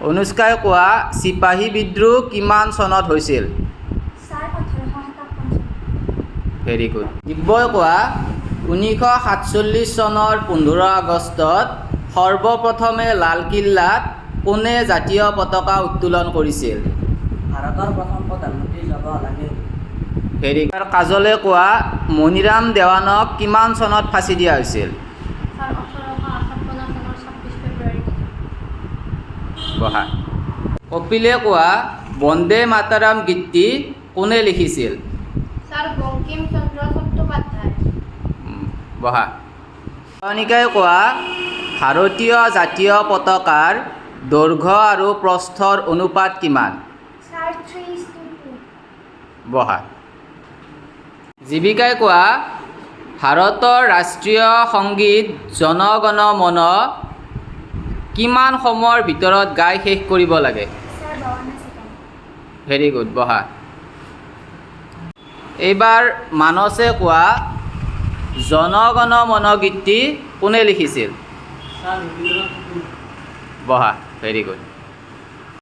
অনুষ্কাই কোৱা চিপাহী বিদ্ৰোহ কিমান চনত হৈছিল? Very good. দিব্যই কোৱা 1947 চনৰ 15 আগষ্টত সৰ্বপ্ৰথমে লালকিল্লাত কোনে জাতীয় পতাকা উত্তোলন কৰিছিল? ভাৰতৰ প্ৰথম প্ৰধানমন্ত্ৰী জৱাহৰলাল নেহৰু। Very good. কাজলে কোৱা মণিৰাম দেৱানক কিমান চনত ফাঁচি দিয়া হৈছিল? বহা। কপিলে কোৱা বন্দে মাতাৰাম গীতটি কোনে লিখিছিল? বহা। অনিকাই কোৱা ভাৰতীয় জাতীয় পতাকাৰ দৈৰ্ঘ্য আৰু প্ৰস্থৰ অনুপাত কিমান? বহা। জীৱিকাই কোৱা ভাৰতৰ ৰাষ্ট্ৰীয় সংগীত জন গণ মন কিমান সময়ৰ ভিতৰত গাই শেষ কৰিব লাগে? Very good. বহা। এইবাৰ মানসে কোৱা জন গণ মন গীতটি কোনে লিখিছিল? বহা। Very good.